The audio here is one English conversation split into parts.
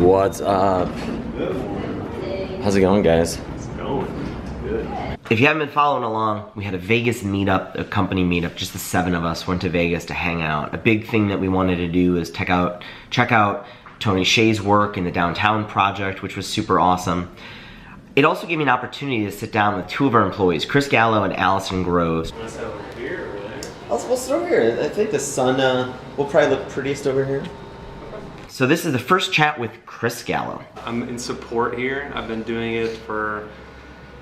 What's up? How's it going, guys? It's going good. If you haven't been following along, we had a Vegas meetup, a company meetup, just the 7 of us went to Vegas to hang out. A big thing that we wanted to do is check out Tony Hsieh's work in the Downtown Project, which was super awesome. It also gave me an opportunity to sit down with 2 of our employees, Chris Gallo and Allison Groves. Want to sit over here or there? We'll sit over here. I think the sun will probably look prettiest over here. So this is the first chat with Chris Gallo. I'm in support here. I've been doing it for,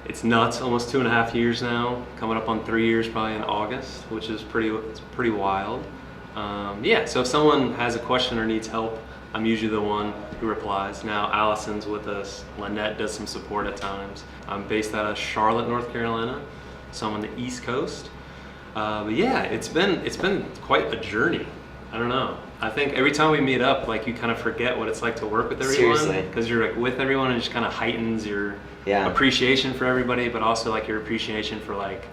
it's nuts, almost 2.5 years now. Coming up on 3 years probably in August, which is pretty wild. Yeah, so if someone has a question or needs help, I'm usually the one who replies. Now Allison's with us. Lynette does some support at times. I'm based out of Charlotte, North Carolina, so I'm on the East Coast. But yeah, it's been quite a journey. I don't know. I think every time we meet up, like, you kind of forget what it's like to work with everyone. Seriously. Because you're like with everyone, and it just kind of heightens your Yeah. appreciation for everybody, but also like your appreciation for like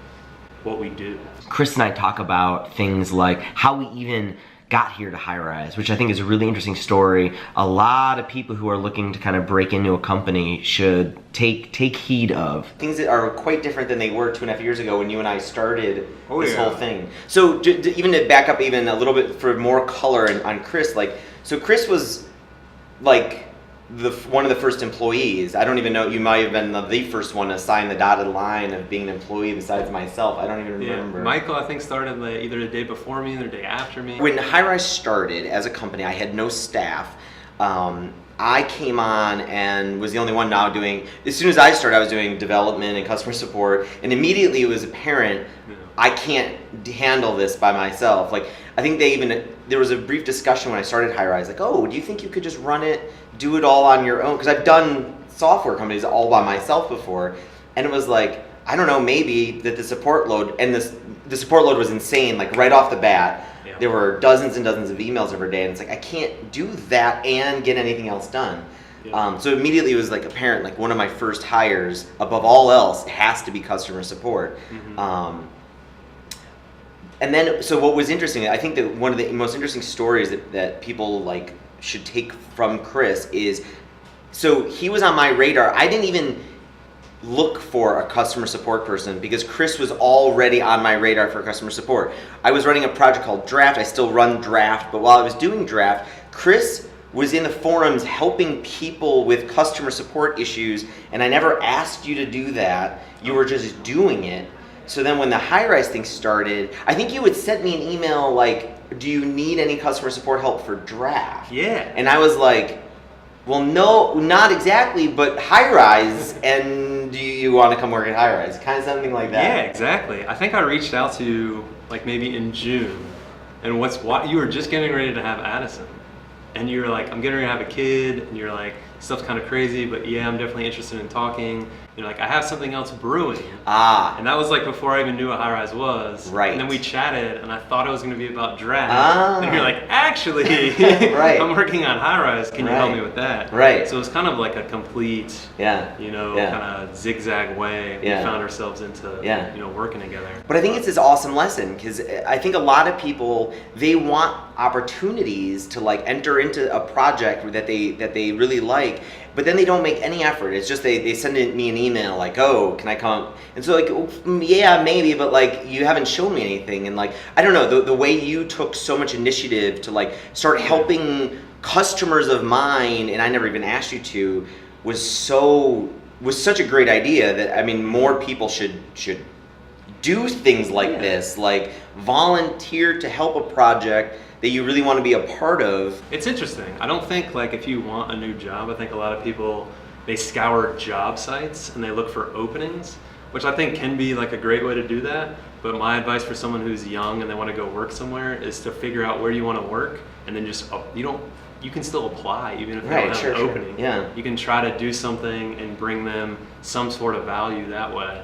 what we do. Chris and I talk about things like how we even got here to Highrise, which I think is a really interesting story. A lot of people who are looking to kind of break into a company should take heed of. Things that are quite different than they were 2.5 years ago when you and I started this whole thing. So even to back up even a little bit for more color on Chris, like, so Chris was like one of the first employees. I don't even know, you might have been the first one to sign the dotted line of being an employee besides myself. I don't even remember. Michael, I think, started either the day before me or the day after me. When Highrise started as a company, I had no staff. I came on and was the only one now doing, as soon as I started, I was doing development and customer support, and immediately it was apparent, I can't handle this by myself. Like, I think there was a brief discussion when I started Highrise, like, oh, do you think you could just run it, do it all on your own? Because I've done software companies all by myself before, and it was like, I don't know, maybe that the support load, and the support load was insane, like right off the bat. Yeah. There were dozens and dozens of emails every day, and it's like, I can't do that and get anything else done. Yeah. So immediately it was like apparent, like one of my first hires, above all else, has to be customer support. Mm-hmm. And then, so what was interesting, I think that one of the most interesting stories that people like should take from Chris is, so he was on my radar. I didn't even look for a customer support person because Chris was already on my radar for customer support. I was running a project called Draft. I still run Draft, but while I was doing Draft, Chris was in the forums helping people with customer support issues, and I never asked you to do that. You were just doing it. So then when the Highrise thing started, I think you had sent me an email like, do you need any customer support help for Draft? Yeah. And I was like, well, no, not exactly, but Highrise, and do you want to come work at Highrise? Kind of something like that. Yeah, exactly. I think I reached out to you like maybe in June, and you were just getting ready to have Addison, and you were like, I'm getting ready to have a kid, and you're like, stuff's kind of crazy, but yeah, I'm definitely interested in talking. You're like, I have something else brewing. And that was like before I even knew what Highrise was. Right. And then we chatted, and I thought it was going to be about Draft. And you're like, actually, Right. I'm working on Highrise. Can you help me with that? Right. So it was kind of like a complete, kind of zigzag way we found ourselves into, working together. But I think it's this awesome lesson, because I think a lot of people, they want opportunities to like enter into a project that they really like, but then they don't make any effort. It's just they send me an email like, oh, can I come? And so like, yeah, maybe, but like, you haven't shown me anything. And like, I don't know, the way you took so much initiative to like start helping customers of mine, and I never even asked you to, was such a great idea that, I mean, more people should do things like this, like volunteer to help a project that you really want to be a part of. It's interesting. I don't think like if you want a new job, I think a lot of people, they scour job sites and they look for openings, which I think can be like a great way to do that. But my advice for someone who's young and they want to go work somewhere is to figure out where you want to work, and then just you can still apply even if you don't have an opening. Yeah. You can try to do something and bring them some sort of value that way.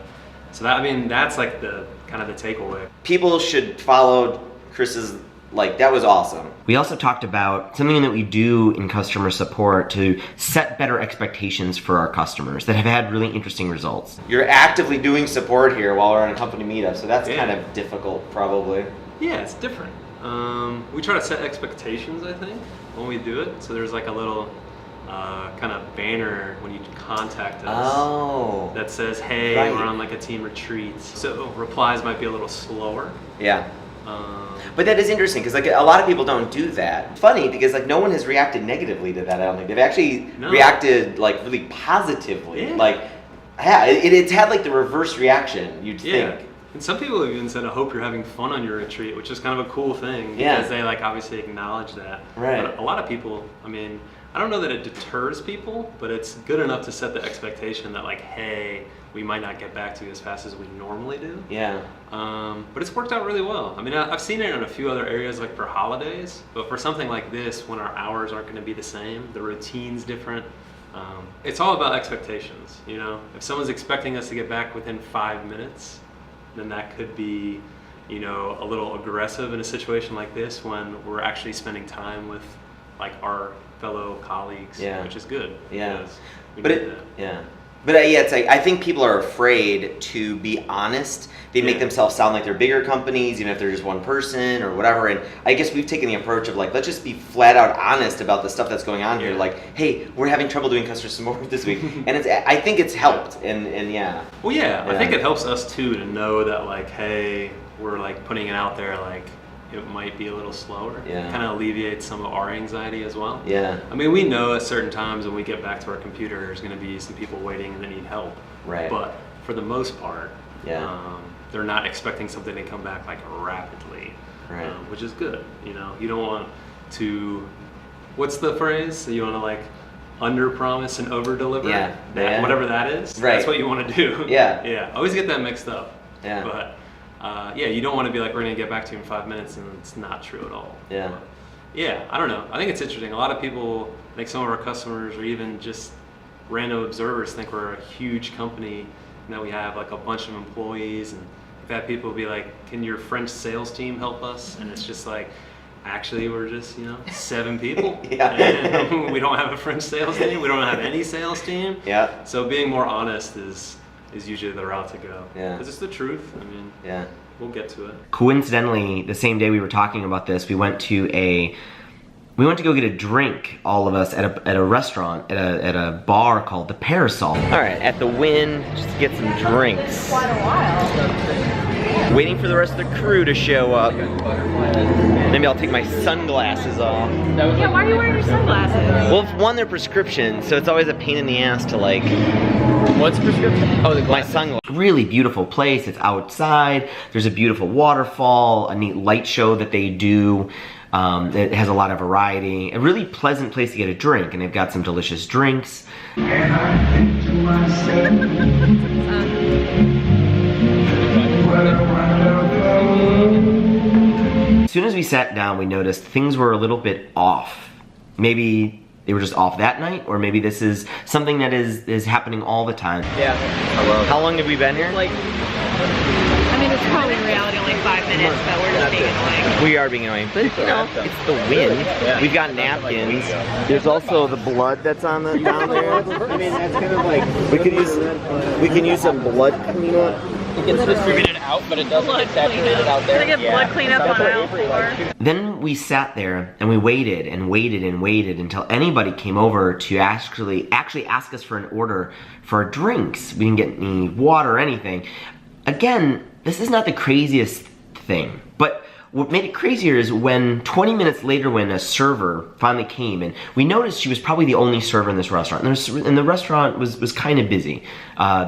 So that's like the kind of the takeaway. People should follow Chris's, like, that was awesome. We also talked about something that we do in customer support to set better expectations for our customers that have had really interesting results. You're actively doing support here while we're on a company meetup, so that's kind of difficult probably. Yeah, it's different. We try to set expectations, I think, when we do it. So there's like a little kind of banner when you contact us Oh. that says, "Hey, Right. we're on like a team retreat." So replies might be a little slower. Yeah. Um, But that is interesting because like a lot of people don't do that. Funny because like no one has reacted negatively to that. I don't think they've actually No. reacted like really positively. Yeah. Like, yeah, it's had like the reverse reaction. You'd Yeah. think. And some people have even said, "I hope you're having fun on your retreat," which is kind of a cool thing Yeah. because they like obviously acknowledge that. Right. But a lot of people, I mean, I don't know that it deters people, but it's good enough to set the expectation that like, hey, we might not get back to you as fast as we normally do. Yeah. But it's worked out really well. I mean, I've seen it in a few other areas, like for holidays, but for something like this, when our hours aren't going to be the same, the routine's different. It's all about expectations, you know? If someone's expecting us to get back within 5 minutes, then that could be, you know, a little aggressive in a situation like this when we're actually spending time with like our fellow colleagues, Yeah. which is good. Yeah. because we But need it, that. yeah. But yeah, it's like I think people are afraid to be honest. They make Yeah. themselves sound like they're bigger companies, even if they're just one person or whatever. And I guess we've taken the approach of like, let's just be flat out honest about the stuff that's going on here. Yeah. Like, hey, we're having trouble doing customer support this week, and I think it's helped. And yeah, Well, yeah, I Yeah. think it helps us too to know that like, hey, we're like putting it out there, like it might be a little slower. Yeah. Kind of alleviates some of our anxiety as well. yeah, I mean, we know at certain times when we get back to our computer, there's going to be some people waiting that need help. right, But for the most part, Yeah. they're not expecting something to come back like rapidly, Right. which is good. You know, you don't want to. What's the phrase? You want to like under promise and over deliver. Yeah. Yeah. Whatever that is. Right. That's what you want to do. Yeah. Yeah. I always get that mixed up. Yeah. But yeah, you don't want to be like, we're gonna get back to you in 5 minutes, and it's not true at all. Yeah. But, yeah, I don't know. I think it's interesting. A lot of people, like some of our customers, or even just random observers, think we're a huge company and that we have like a bunch of employees. And we've had people be like, "Can your French sales team help us?" And it's just like, actually, we're just 7 people. Yeah. And we don't have a French sales team. We don't have any sales team. yeah, So being more honest is usually the route to go. Yeah. Because it's the truth. I mean, yeah. we'll get to it. Coincidentally, the same day we were talking about this, we went to go get a drink, all of us, at a restaurant, at a bar called the Parasol. All right, at the Wynn, just to get some drinks. Quite a while. Waiting for the rest of the crew to show up. Maybe I'll take my sunglasses off. Yeah, why are you wearing your sunglasses? Well, one, they're prescription, so it's always a pain in the ass to like. What's prescription? Oh, the My sunglasses. Really beautiful place. It's outside. There's a beautiful waterfall, a neat light show that they do. It has a lot of variety. A really pleasant place to get a drink, and they've got some delicious drinks. And I think to myself, what a wonderful. As soon as we sat down, we noticed things were a little bit off. Maybe they were just off that night, or maybe this is something that is happening all the time. Yeah. How long have we been here? Like, I mean, it's probably in reality only 5 minutes, but we're just being annoying. We are being annoying, but it's the wind. We've got napkins. There's also the blood that's on the down there. I mean, that's kind of like We can use some blood cleanup. it gets distributed out, but it doesn't get saturated out there. Can I get blood cleanup on aisle 4? Then we sat there and we waited and waited and waited until anybody came over to actually ask us for an order for drinks. We didn't get any water or anything. Again, this is not the craziest thing, but what made it crazier is when 20 minutes later, when a server finally came, and we noticed she was probably the only server in this restaurant, and the restaurant was kind of busy,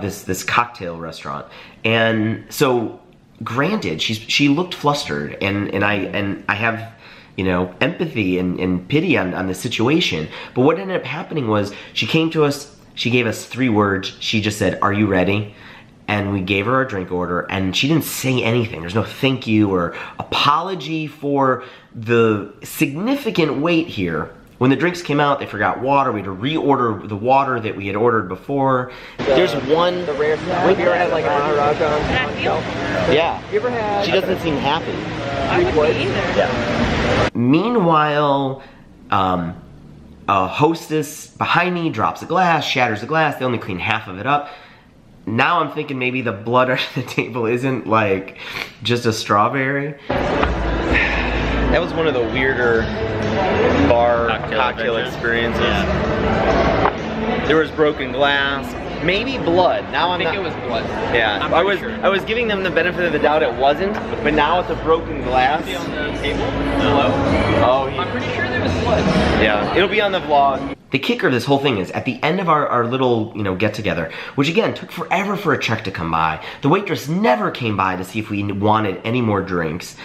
this cocktail restaurant, and so granted, she looked flustered, and I have empathy and pity on the situation, but what ended up happening was she came to us, she gave us 3 words, she just said, "Are you ready?" And we gave her our drink order, and she didn't say anything. There's no thank you or apology for the significant wait here. When the drinks came out, they forgot water. We had to reorder the water that we had ordered before. There's one. The rare stuff. Have you ever had like a Maharaja on shelf? Yeah. You ever had? She doesn't seem happy. I wouldn't be either. Meanwhile, a hostess behind me drops a glass, shatters the glass. They only clean half of it up. Now I'm thinking maybe the blood under the table isn't like just a strawberry. That was one of the weirder bar cocktail adventures. experiences. Yeah. There was broken glass, maybe blood. Now I I'm think not. it was blood. Yeah, I'm I pretty was sure. I was giving them the benefit of the doubt. It wasn't, but now it's a broken glass. See on the table below. Oh, I'm pretty sure there was blood. yeah. It'll be on the vlog. The kicker of this whole thing is at the end of our little, get together, which again took forever for a check to come by. The waitress never came by to see if we wanted any more drinks.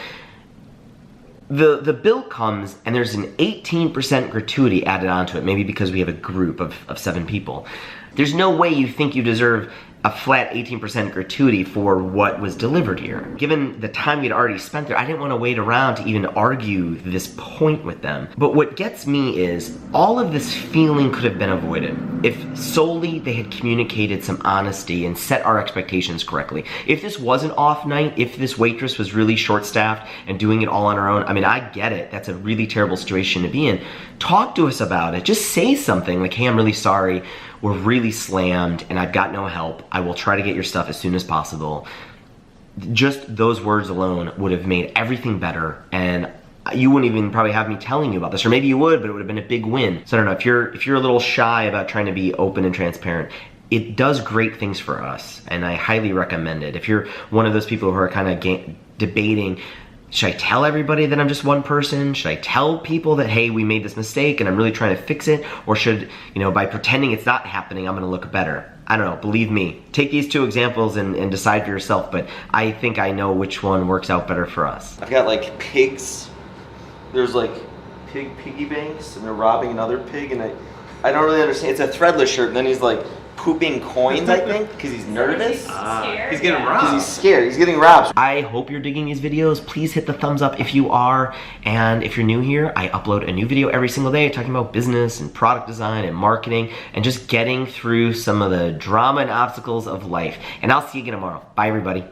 The bill comes and there's an 18% gratuity added onto it, maybe because we have a group of 7 people. There's no way you think you deserve a flat 18% gratuity for what was delivered here. Given the time we'd already spent there, I didn't want to wait around to even argue this point with them. But what gets me is all of this feeling could have been avoided if solely they had communicated some honesty and set our expectations correctly. If this was an off night, if this waitress was really short-staffed and doing it all on her own, I mean, I get it. That's a really terrible situation to be in. Talk to us about it. Just say something like, hey, I'm really sorry. We're really slammed and I've got no help. I will try to get your stuff as soon as possible. Just those words alone would have made everything better, and you wouldn't even probably have me telling you about this, or maybe you would, but it would have been a big win. So I don't know, if you're a little shy about trying to be open and transparent, it does great things for us, and I highly recommend it. If you're one of those people who are kind of debating, should I tell everybody that I'm just one person? Should I tell people that, hey, we made this mistake and I'm really trying to fix it? Or should, by pretending it's not happening, I'm gonna look better? I don't know, believe me. Take these 2 examples and decide for yourself, but I think I know which one works out better for us. I've got like pigs. There's like piggy banks and they're robbing another pig, and I don't really understand. It's a threadless shirt and then he's like pooping coins, I think, because he's nervous. He's getting robbed. Because he's scared. He's getting robbed. I hope you're digging these videos. Please hit the thumbs up if you are. And if you're new here, I upload a new video every single day talking about business and product design and marketing and just getting through some of the drama and obstacles of life. And I'll see you again tomorrow. Bye, everybody.